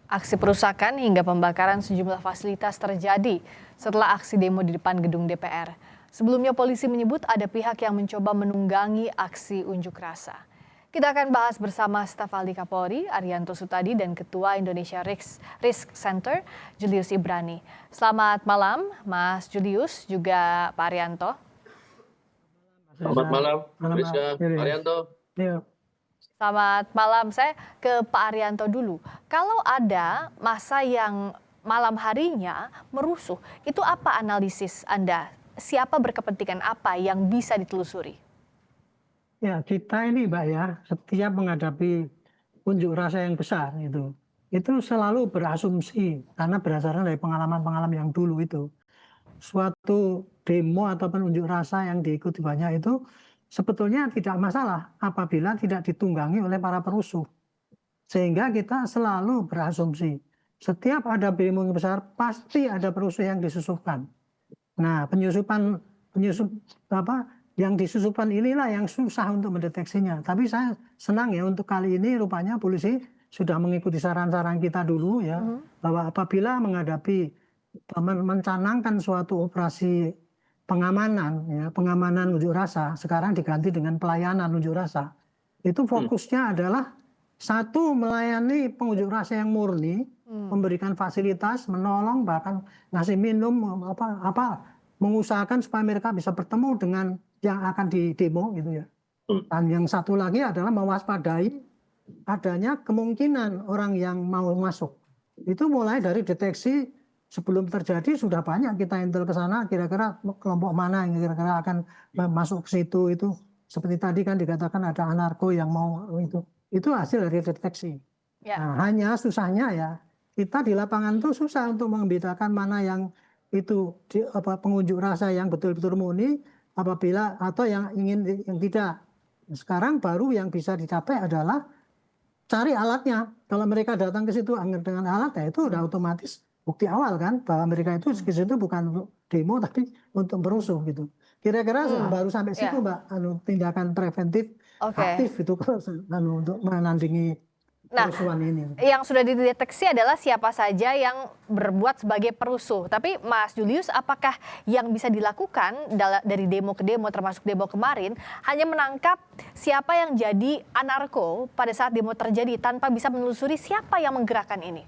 Aksi perusakan hingga pembakaran sejumlah fasilitas terjadi setelah aksi demo di depan gedung DPR. Sebelumnya polisi menyebut ada pihak yang mencoba menunggangi aksi unjuk rasa. Kita akan bahas bersama staf ahli Kapolri, Arianto Sutadi, dan Ketua Indonesia Risk Center, Julius Ibrani. Selamat malam, Mas Julius, juga Pak Arianto. Selamat malam, Rizka, Arianto. Selamat malam, saya ke Pak Arianto dulu. Kalau ada massa yang malam harinya merusuh, itu apa analisis Anda? Siapa berkepentingan apa yang bisa ditelusuri? Ya, kita ini Mbak ya, setiap menghadapi unjuk rasa yang besar itu selalu berasumsi karena berdasarkan dari pengalaman-pengalaman yang dulu itu. Suatu demo ataupun unjuk rasa yang diikuti banyak itu sebetulnya tidak masalah apabila tidak ditunggangi oleh para perusuh. Sehingga kita selalu berasumsi setiap ada demo yang besar pasti ada perusuh yang disusupkan. Nah, penyusup yang disusupkan inilah yang susah untuk mendeteksinya. Tapi saya senang ya untuk kali ini rupanya polisi sudah mengikuti saran-saran kita dulu ya, bahwa apabila menghadapi mencanangkan suatu operasi pengamanan unjuk rasa, sekarang diganti dengan pelayanan unjuk rasa. Itu fokusnya adalah satu, melayani pengunjuk rasa yang murni, memberikan fasilitas, menolong, bahkan ngasih minum, mengusahakan supaya mereka bisa bertemu dengan yang akan didemo gitu ya. Dan yang satu lagi adalah mewaspadai adanya kemungkinan orang yang mau masuk. Itu mulai dari deteksi sebelum terjadi sudah banyak kita intel ke sana, kira-kira kelompok mana yang kira-kira akan masuk ke situ itu. Seperti tadi kan dikatakan ada anarko yang mau itu. Itu hasil dari deteksi. Ya. Nah, hanya susahnya ya, kita di lapangan tuh susah untuk membedakan mana yang itu pengunjuk rasa yang betul-betul murni apabila atau yang tidak. Sekarang baru yang bisa dicapai adalah cari alatnya. Kalau mereka datang ke situ dengan alat ya itu udah otomatis bukti awal kan bahwa mereka itu ke situ bukan untuk demo tapi untuk merusuh gitu. Kira-kira baru sampai situ Mbak, tindakan preventif aktif itu untuk menandingi perusuhan ini. Yang sudah dideteksi adalah siapa saja yang berbuat sebagai perusuh. Tapi Mas Julius, apakah yang bisa dilakukan dari demo ke demo, termasuk demo kemarin, hanya menangkap siapa yang jadi anarko pada saat demo terjadi tanpa bisa menelusuri siapa yang menggerakkan ini?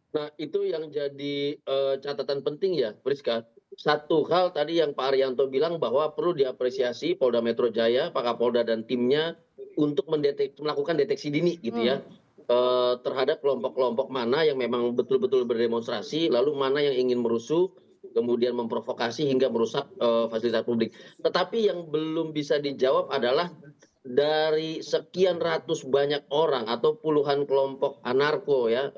Nah, itu yang jadi catatan penting ya, Priska. Satu hal tadi yang Pak Arianto bilang bahwa perlu diapresiasi Polda Metro Jaya, Pak Kapolda dan timnya untuk melakukan deteksi dini gitu ya, terhadap kelompok-kelompok mana yang memang betul-betul berdemonstrasi, lalu mana yang ingin merusuh, kemudian memprovokasi hingga merusak fasilitas publik. Tetapi yang belum bisa dijawab adalah dari sekian ratus banyak orang atau puluhan kelompok anarko ya,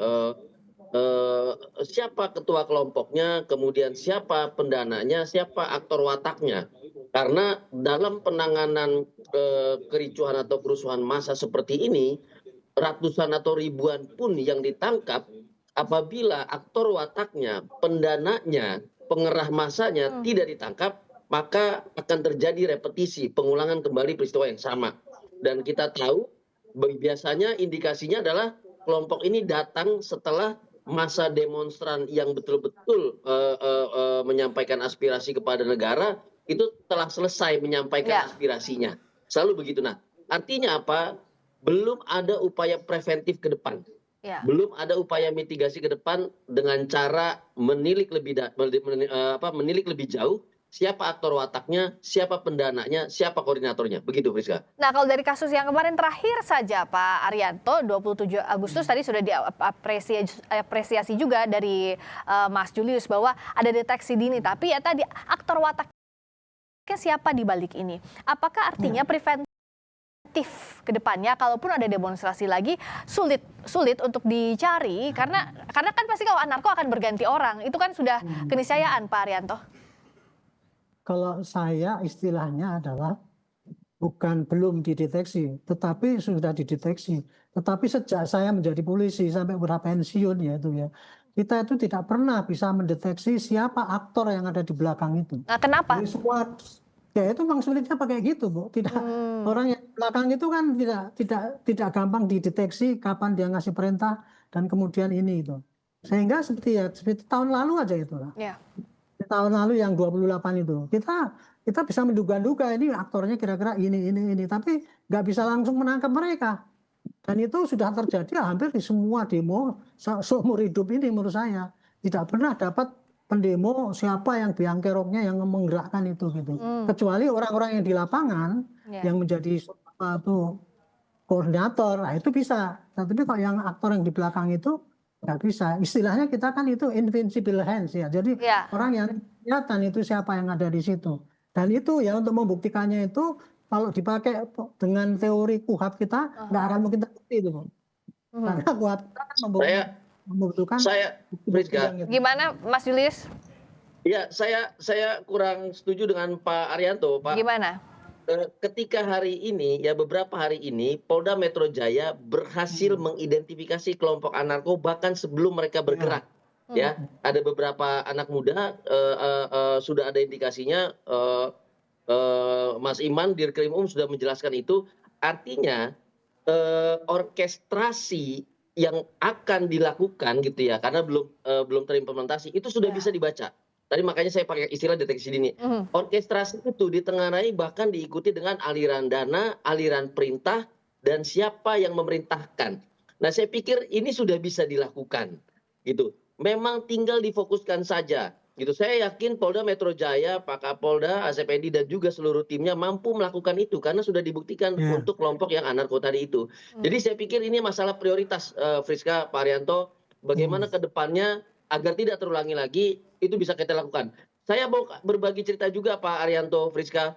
siapa ketua kelompoknya, kemudian siapa pendananya, siapa aktor wataknya. Karena dalam penanganan kericuhan atau kerusuhan massa seperti ini, ratusan atau ribuan pun yang ditangkap, apabila aktor wataknya, pendananya, pengerah massanya tidak ditangkap, maka akan terjadi repetisi, pengulangan kembali peristiwa yang sama. Dan kita tahu biasanya indikasinya adalah kelompok ini datang setelah masa demonstran yang betul-betul menyampaikan aspirasi kepada negara itu telah selesai menyampaikan aspirasinya. Selalu begitu. Nah, artinya apa? Belum ada upaya preventif ke depan. Belum ada upaya mitigasi ke depan dengan cara menilik lebih jauh siapa aktor wataknya, siapa pendananya, siapa koordinatornya. Begitu, Friska. Nah, kalau dari kasus yang kemarin terakhir saja, Pak Arianto, 27 Agustus tadi sudah diapresiasi juga dari Mas Julius bahwa ada deteksi dini. Tapi ya tadi aktor wataknya siapa di balik ini? Apakah artinya preventif ke depannya, kalaupun ada demonstrasi lagi, sulit untuk dicari? Karena kan pasti kalau anarko akan berganti orang. Itu kan sudah keniscayaan, Pak Arianto. Kalau saya istilahnya adalah belum dideteksi, tetapi sudah dideteksi. Tetapi sejak saya menjadi polisi sampai berpensiun ya, kita itu tidak pernah bisa mendeteksi siapa aktor yang ada di belakang itu. Nah, kenapa? Ya itu memang sulitnya pakai gitu, Bu. Tidak orang yang belakang itu kan tidak gampang dideteksi kapan dia ngasih perintah dan kemudian ini itu. Sehingga seperti tahun lalu aja itu lah. Ya. Di tahun lalu yang 28 itu kita bisa menduga-duga ini aktornya kira-kira ini, tapi nggak bisa langsung menangkap mereka. Dan itu sudah terjadi hampir di semua demo seumur hidup ini menurut saya. Tidak pernah dapat pendemo siapa yang biang keroknya yang menggerakkan itu gitu. Kecuali orang-orang yang di lapangan yang menjadi koordinator, nah itu bisa. Tapi kalau yang aktor yang di belakang itu nggak bisa. Istilahnya kita kan itu invincible hands ya. Jadi orang yang kelihatan itu siapa yang ada di situ. Dan itu ya untuk membuktikannya itu kalau dipakai dengan teori KUHAP kita nggak akan mungkin terbukti itu. Karena KUHAP kita kan membutuhkan Friska. Gimana Mas Julius? Ya, saya kurang setuju dengan Pak Arianto, Pak. Gimana? Ketika hari ini, ya beberapa hari ini, Polda Metro Jaya berhasil mengidentifikasi kelompok anarko bahkan sebelum mereka bergerak. Ya, ada beberapa anak muda sudah ada indikasinya. Mas Iman Dirkrim sudah menjelaskan itu. Artinya orkestrasi yang akan dilakukan gitu ya, karena belum terimplementasi itu sudah bisa dibaca. Tadi makanya saya pakai istilah deteksi dini. Orkestrasi itu ditengarai bahkan diikuti dengan aliran dana, aliran perintah, dan siapa yang memerintahkan. Nah, saya pikir ini sudah bisa dilakukan, gitu. Memang tinggal difokuskan saja, gitu. Saya yakin Polda Metro Jaya, Pak Kapolda, Asep Edi, dan juga seluruh timnya mampu melakukan itu karena sudah dibuktikan untuk kelompok yang anarko tadi itu. Jadi saya pikir ini masalah prioritas, Friska, Pak Arianto, bagaimana ke depannya agar tidak terulangi lagi, itu bisa kita lakukan. Saya mau berbagi cerita juga Pak Arianto, Friska.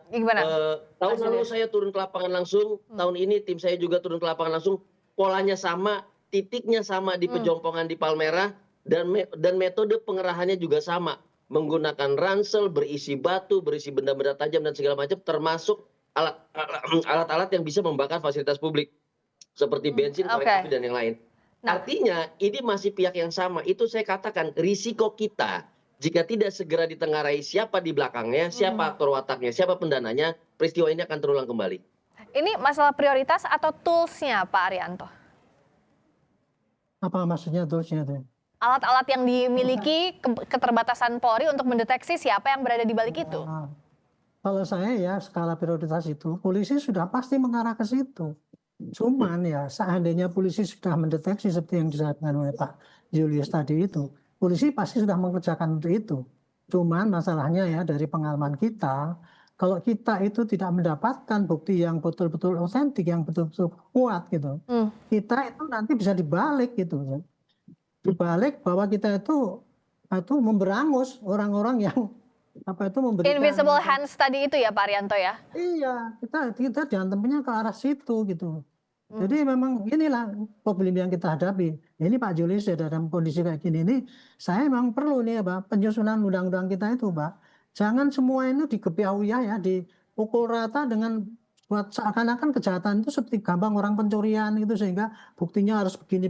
Tahun lalu saya turun ke lapangan langsung, tahun ini tim saya juga turun ke lapangan langsung, polanya sama, titiknya sama di Pejompongan di Palmerah, dan metode pengerahannya juga sama. Menggunakan ransel, berisi batu, berisi benda-benda tajam dan segala macam, termasuk alat-alat yang bisa membakar fasilitas publik. Seperti bensin, korek api, dan yang lain. Artinya ini masih pihak yang sama. Itu saya katakan risiko kita jika tidak segera ditengarai siapa di belakangnya, siapa aktor wataknya, siapa pendananya, peristiwa ini akan terulang kembali. Ini masalah prioritas atau toolsnya Pak Arianto? Apa maksudnya toolsnya itu? Alat-alat yang dimiliki keterbatasan Polri untuk mendeteksi siapa yang berada di balik itu. Kalau saya ya skala prioritas itu polisi sudah pasti mengarah ke situ. Cuman ya seandainya polisi sudah mendeteksi seperti yang disampaikan oleh Pak Julius tadi itu, polisi pasti sudah mengerjakan untuk itu. Cuman masalahnya ya dari pengalaman kita, kalau kita itu tidak mendapatkan bukti yang betul-betul otentik, yang betul-betul kuat gitu, kita itu nanti bisa dibalik gitu. Dibalik bahwa kita itu memberangus orang-orang yang memberikan invisible hands tadi itu ya Pak Arianto ya? Iya, kita diantemnya ke arah situ gitu. Jadi memang inilah problem yang kita hadapi. Ini Pak Julius ya dalam kondisi kayak gini ini, saya memang perlu nih Pak penyusunan undang-undang kita itu Pak. Jangan semua itu digebiah ya, dipukul rata dengan buat seakan-akan kejahatan itu seperti gampang orang pencurian gitu sehingga buktinya harus begini.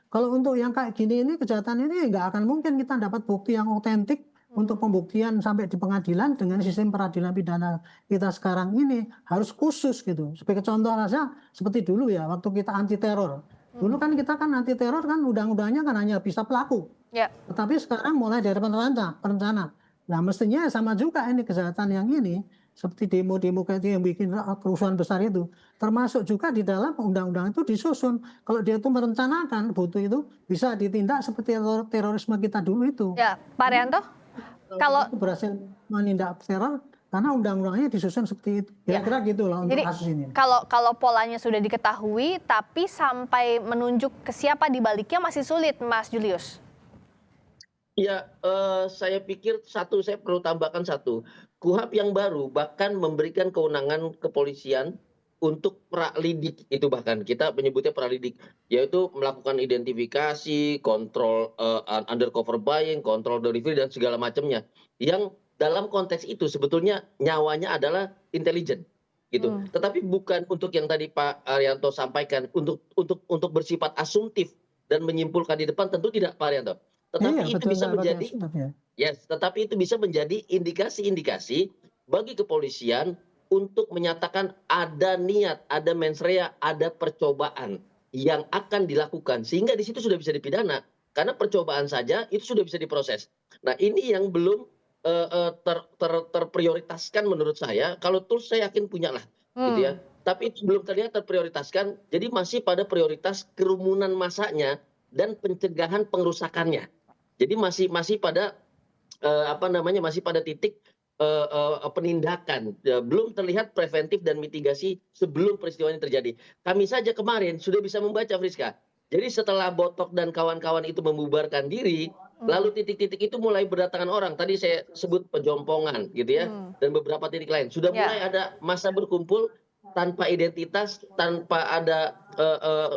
Kalau untuk yang kayak gini ini kejahatan ini nggak akan mungkin kita dapat bukti yang otentik untuk pembuktian sampai di pengadilan dengan sistem peradilan pidana kita sekarang ini harus khusus gitu. Sebagai contoh saja seperti dulu ya waktu kita anti teror. Dulu kan kita kan anti teror kan undang-undangnya kan hanya bisa pelaku. Tetapi sekarang mulai dari perencana. Nah mestinya sama juga ini kejahatan yang ini seperti demo-demo kayak yang bikin kerusuhan besar itu termasuk juga di dalam undang-undang itu disusun kalau dia itu merencanakan butuh itu bisa ditindak seperti terorisme kita dulu itu. Ya, Pak Arianto. Kalau berhasil menindak teror karena undang-undangnya disusun seperti itu. Kira-kira gitu lah untuk kasus ini. Kalau polanya sudah diketahui tapi sampai menunjuk ke siapa di baliknya masih sulit Mas Julius. Ya, saya pikir saya perlu tambahkan satu. KUHAP yang baru bahkan memberikan kewenangan kepolisian untuk pralidik, itu bahkan kita menyebutnya pralidik, yaitu melakukan identifikasi, kontrol undercover buying, kontrol delivery dan segala macamnya. Yang dalam konteks itu sebetulnya nyawanya adalah intelijen, gitu. Tetapi bukan untuk yang tadi Pak Arianto sampaikan untuk bersifat asumtif dan menyimpulkan di depan, tentu tidak Pak Arianto. Tetapi itu bisa menjadi, tetapi itu bisa menjadi indikasi-indikasi bagi kepolisian untuk menyatakan ada niat, ada mens rea, ada percobaan yang akan dilakukan. Sehingga di situ sudah bisa dipidana. Karena percobaan saja itu sudah bisa diproses. Nah, ini yang belum terprioritaskan menurut saya. Kalau tools saya yakin punya lah, gitu ya. Hmm. Tapi itu belum terlihat terprioritaskan. Jadi masih pada prioritas kerumunan masanya dan pencegahan pengerusakannya. Jadi masih pada masih pada titik penindakan. Belum terlihat preventif dan mitigasi sebelum peristiwa ini terjadi. Kami saja kemarin sudah bisa membaca, Friska. Jadi setelah Botok dan kawan-kawan itu membubarkan diri, lalu titik-titik itu mulai berdatangan orang. Tadi saya sebut Pejompongan gitu ya, dan beberapa titik lain. Sudah mulai ada massa berkumpul tanpa identitas, tanpa ada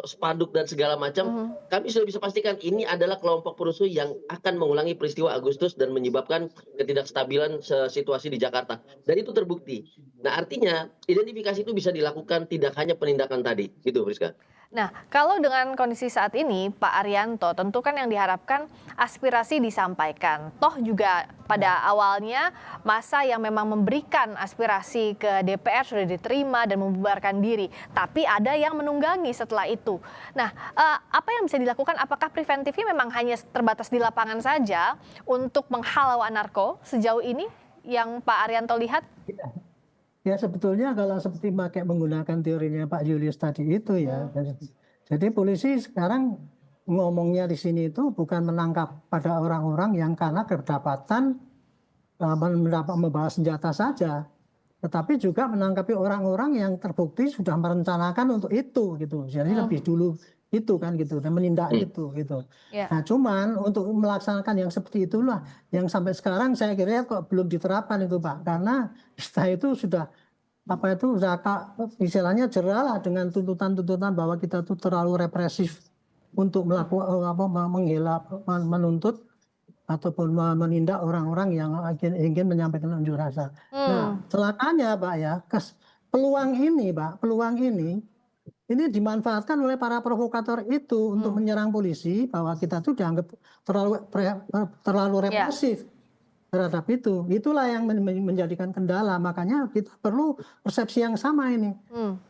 spanduk dan segala macam. Kami sudah bisa pastikan ini adalah kelompok perusuh yang akan mengulangi peristiwa Agustus dan menyebabkan ketidakstabilan situasi di Jakarta. Dan itu terbukti. Nah, artinya identifikasi itu bisa dilakukan tidak hanya penindakan tadi, gitu, Friska. Nah, kalau dengan kondisi saat ini, Pak Arianto, tentu kan yang diharapkan aspirasi disampaikan. Toh juga pada awalnya masa yang memang memberikan aspirasi ke DPR sudah diterima dan membubarkan diri. Tapi ada yang menunggangi setelah itu. Nah, apa yang bisa dilakukan? Apakah preventifnya memang hanya terbatas di lapangan saja untuk menghalau anarko sejauh ini yang Pak Arianto lihat? Ya sebetulnya kalau seperti pakai menggunakan teorinya Pak Julius tadi itu ya. Jadi polisi sekarang ngomongnya di sini itu bukan menangkap pada orang-orang yang karena kedapatan membawa senjata saja, tetapi juga menangkapi orang-orang yang terbukti sudah merencanakan untuk itu gitu. Jadi lebih dulu itu kan gitu dan menindak itu gitu. Nah, cuman untuk melaksanakan yang seperti itulah yang sampai sekarang saya kira kok belum diterapkan itu Pak, karena setelah itu sudah istilahnya jerah lah dengan tuntutan-tuntutan bahwa kita tuh terlalu represif untuk melakukan menuntut ataupun menindak orang-orang yang ingin menyampaikan unjuk rasa. Nah, celakanya Pak ya, peluang ini dimanfaatkan oleh para provokator itu untuk menyerang polisi bahwa kita tuh dianggap terlalu represif terhadap itu. Itulah yang menjadikan kendala. Makanya kita perlu persepsi yang sama ini.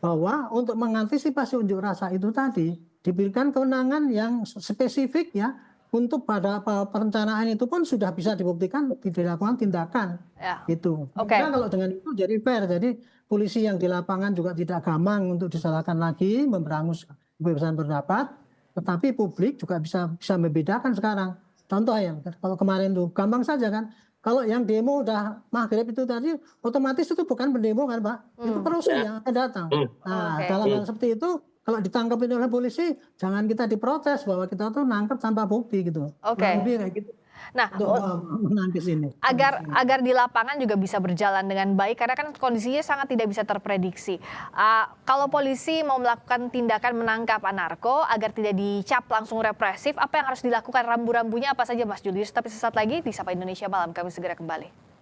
Bahwa untuk mengantisipasi unjuk rasa itu tadi diberikan kewenangan yang spesifik ya, untuk pada perencanaan itu pun sudah bisa dibuktikan dilakukan tindakan itu. Karena kalau dengan itu jadi fair. Jadi polisi yang di lapangan juga tidak gampang untuk disalahkan lagi, memberangus kebebasan berpendapat, tetapi publik juga bisa membedakan sekarang. Contoh ya, kalau kemarin tuh gampang saja kan. Kalau yang demo udah maghrib itu tadi, otomatis itu bukan pendemo kan Pak, itu perusuh yang akan datang. Nah, dalam hal seperti itu, kalau ditangkap oleh polisi, jangan kita diprotes bahwa kita tuh nangkep tanpa bukti gitu. Lebih kayak gitu. Nah, ini. agar di lapangan juga bisa berjalan dengan baik, karena kan kondisinya sangat tidak bisa terprediksi. Kalau polisi mau melakukan tindakan menangkap anarko agar tidak dicap langsung represif, apa yang harus dilakukan, rambu-rambunya apa saja Mas Julius? Tapi sesaat lagi di Sapa Indonesia Malam kami segera kembali.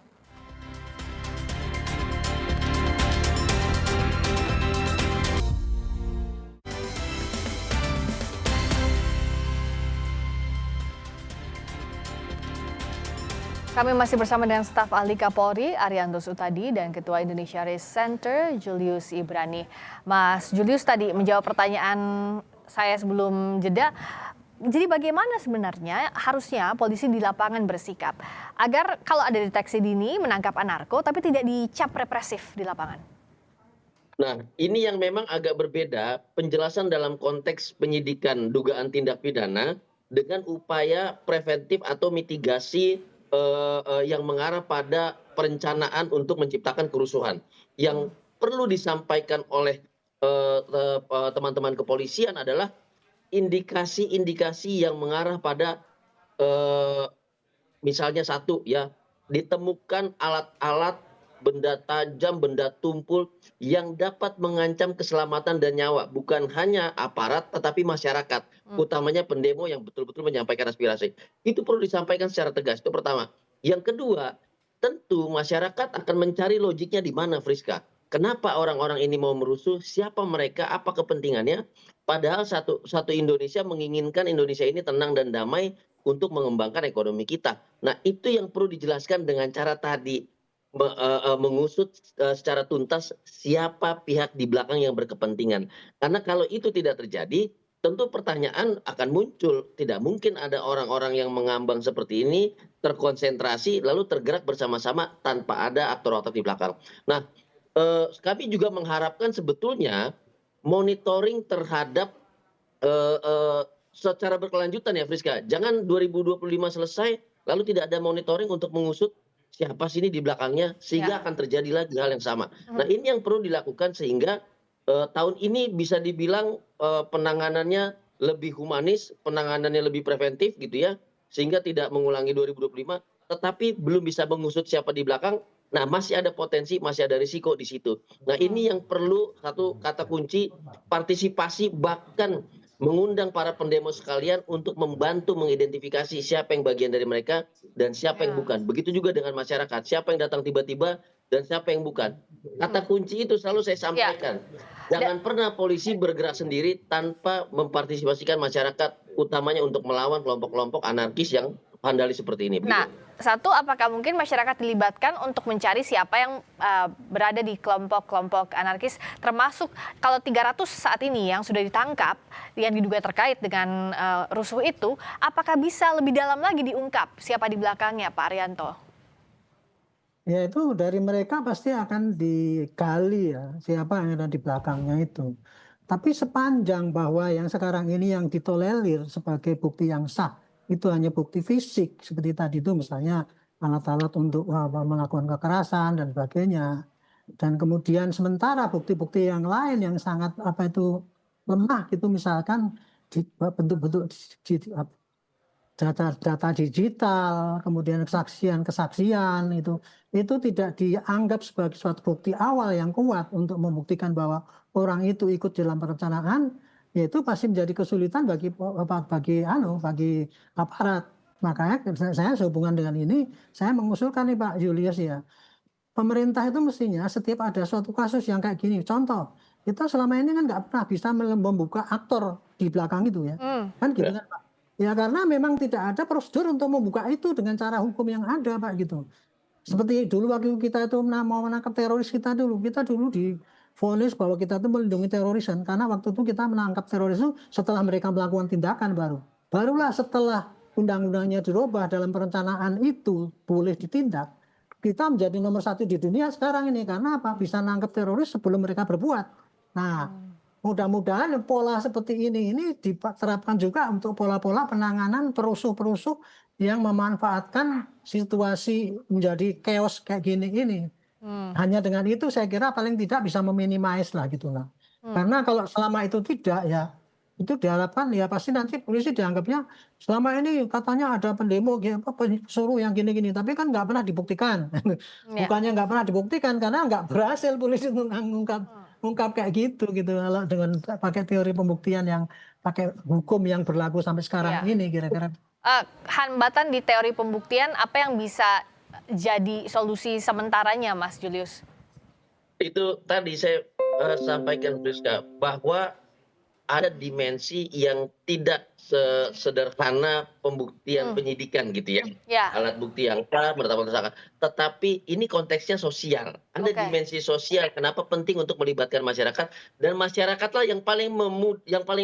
Kami masih bersama dengan staf ahli Kapolri Arianto Sutadi dan Ketua Indonesia Race Center Julius Ibrani. Mas Julius tadi menjawab pertanyaan saya sebelum jeda. Jadi bagaimana sebenarnya harusnya polisi di lapangan bersikap agar kalau ada deteksi dini menangkap anarko tapi tidak dicap represif di lapangan? Nah, ini yang memang agak berbeda penjelasan dalam konteks penyidikan dugaan tindak pidana dengan upaya preventif atau mitigasi yang mengarah pada perencanaan untuk menciptakan kerusuhan. Yang perlu disampaikan oleh teman-teman kepolisian adalah indikasi-indikasi yang mengarah pada misalnya satu ya, ditemukan alat-alat, benda tajam, benda tumpul yang dapat mengancam keselamatan dan nyawa, bukan hanya aparat tetapi masyarakat, utamanya pendemo yang betul-betul menyampaikan aspirasi. Itu perlu disampaikan secara tegas, itu pertama. Yang kedua, tentu masyarakat akan mencari logiknya di mana, Friska. Kenapa orang-orang ini mau merusuh, siapa mereka, apa kepentingannya, padahal satu Indonesia menginginkan Indonesia ini tenang dan damai untuk mengembangkan ekonomi kita. Nah, itu yang perlu dijelaskan dengan cara tadi. mengusut secara tuntas siapa pihak di belakang yang berkepentingan. Karena kalau itu tidak terjadi, tentu pertanyaan akan muncul. Tidak mungkin ada orang-orang yang mengambang seperti ini terkonsentrasi lalu tergerak bersama-sama tanpa ada aktor-aktor di belakang. Nah, kami juga mengharapkan sebetulnya monitoring terhadap secara berkelanjutan ya Friska. Jangan 2025 selesai lalu tidak ada monitoring untuk mengusut siapa sih ini di belakangnya sehingga Ya. akan terjadi lagi hal yang sama. Nah, ini yang perlu dilakukan sehingga tahun ini bisa dibilang penanganannya lebih humanis, penanganannya lebih preventif gitu ya, sehingga tidak mengulangi 2025, tetapi belum bisa mengusut siapa di belakang. Nah, masih ada potensi, masih ada risiko di situ. Nah, ini yang perlu satu kata kunci partisipasi, bahkan mengundang para pendemo sekalian untuk membantu mengidentifikasi siapa yang bagian dari mereka dan siapa yang Ya. bukan. Begitu juga dengan masyarakat, siapa yang datang tiba-tiba dan siapa yang bukan. Kata kunci itu selalu saya sampaikan. Jangan pernah polisi bergerak sendiri tanpa mempartisipasikan masyarakat, utamanya untuk melawan kelompok-kelompok anarkis yang vandalis seperti ini. Nah, satu, apakah mungkin masyarakat dilibatkan untuk mencari siapa yang berada di kelompok-kelompok anarkis, termasuk kalau 300 saat ini yang sudah ditangkap, yang diduga terkait dengan rusuh itu, apakah bisa lebih dalam lagi diungkap siapa di belakangnya, Pak Arianto? Ya itu dari mereka pasti akan digali ya siapa yang ada di belakangnya itu. Tapi sepanjang bahwa yang sekarang ini yang ditolerir sebagai bukti yang sah itu hanya bukti fisik seperti tadi itu misalnya alat-alat untuk melakukan kekerasan dan sebagainya. Dan kemudian sementara bukti-bukti yang lain yang sangat lemah gitu misalkan bentuk-bentuk data digital, kemudian kesaksian itu tidak dianggap sebagai suatu bukti awal yang kuat untuk membuktikan bahwa orang itu ikut dalam perencanaan, yaitu pasti menjadi kesulitan bagi aparat. Makanya saya sehubungan dengan ini, saya mengusulkan nih Pak Julius ya, pemerintah itu mestinya setiap ada suatu kasus yang kayak gini, contoh, kita selama ini kan nggak pernah bisa membuka aktor di belakang itu ya, kan gitu kan Pak. Ya karena memang tidak ada prosedur untuk membuka itu dengan cara hukum yang ada Pak gitu. Seperti dulu waktu kita itu mau menangkap teroris kita dulu divonis bahwa kita itu melindungi teroris kan, karena waktu itu kita menangkap teroris itu setelah mereka melakukan tindakan barulah setelah undang-undangnya dirubah dalam perencanaan itu boleh ditindak, kita menjadi nomor 1 di dunia sekarang ini karena apa? Bisa nangkep teroris sebelum mereka berbuat. Nah, mudah-mudahan pola seperti ini diterapkan juga untuk pola-pola penanganan perusuh-perusuh yang memanfaatkan situasi menjadi chaos kayak gini ini. Hanya dengan itu saya kira paling tidak bisa meminimais lah gitu lah. Karena kalau selama itu tidak ya itu diharapkan ya pasti nanti polisi dianggapnya selama ini katanya ada pendemo suruh yang gini-gini tapi kan nggak pernah dibuktikan. Bukannya nggak pernah dibuktikan karena nggak berhasil polisi mengungkap kayak gitu kalau dengan pakai teori pembuktian yang pakai hukum yang berlaku sampai sekarang ini kira-kira. Hambatan di teori pembuktian apa yang bisa jadi solusi sementaranya, Mas Julius? Itu tadi saya sampaikan Friska bahwa ada dimensi yang tidak sederhana pembuktian penyidikan gitu ya. Alat bukti yang sah, menetapkan tersangka. Tetapi ini konteksnya sosial. Ada dimensi sosial. Kenapa penting untuk melibatkan masyarakat dan masyarakatlah yang paling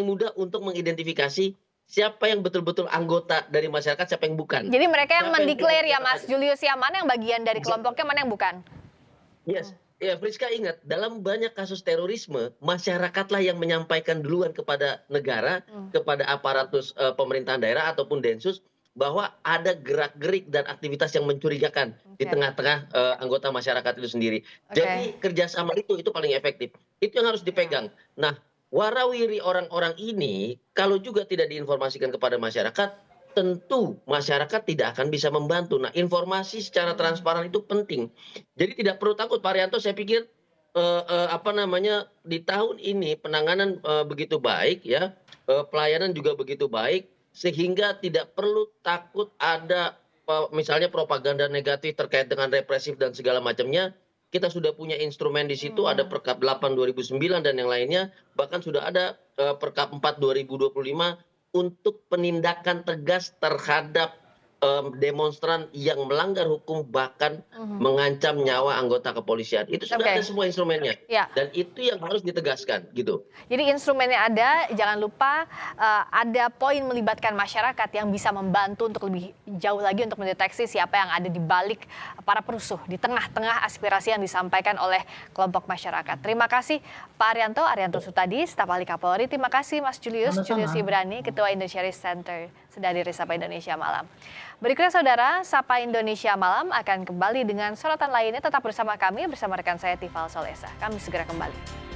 mudah untuk mengidentifikasi siapa yang betul-betul anggota dari masyarakat, siapa yang bukan. Jadi mereka yang mendeklar ya Mas Julius, yang mana yang bagian dari kelompoknya, mana yang bukan? Yes. Ya, Friska ingat, dalam banyak kasus terorisme, masyarakatlah yang menyampaikan duluan kepada negara, kepada aparatus pemerintahan daerah ataupun Densus, bahwa ada gerak-gerik dan aktivitas yang mencurigakan di tengah-tengah anggota masyarakat itu sendiri. Jadi kerjasama itu paling efektif. Itu yang harus dipegang. Nah, warawiri orang-orang ini, kalau juga tidak diinformasikan kepada masyarakat, tentu masyarakat tidak akan bisa membantu. Nah, informasi secara transparan itu penting. Jadi tidak perlu takut Pak Arianto, saya pikir di tahun ini penanganan begitu baik ya, pelayanan juga begitu baik sehingga tidak perlu takut ada misalnya propaganda negatif terkait dengan represif dan segala macamnya. Kita sudah punya instrumen di situ, ada Perkap 8 2009 dan yang lainnya, bahkan sudah ada Perkap 4 2025 untuk penindakan tegas terhadap demonstran yang melanggar hukum bahkan mengancam nyawa anggota kepolisian. Itu sudah Oke. ada semua instrumennya. Ya. Dan itu yang harus ditegaskan gitu. Jadi instrumennya ada, jangan lupa ada poin melibatkan masyarakat yang bisa membantu untuk lebih jauh lagi untuk mendeteksi siapa yang ada di balik para perusuh di tengah-tengah aspirasi yang disampaikan oleh kelompok masyarakat. Terima kasih Pak Arianto Sutadi, staf ahli Kapolri. Terima kasih Mas Julius Ibrani, Ketua Indonesia Risk Center, sudah hadir di Sapa Indonesia Malam. Berikutnya saudara, Sapa Indonesia Malam akan kembali dengan sorotan lainnya. Tetap bersama kami, bersama rekan saya Tifal Solesa. Kami segera kembali.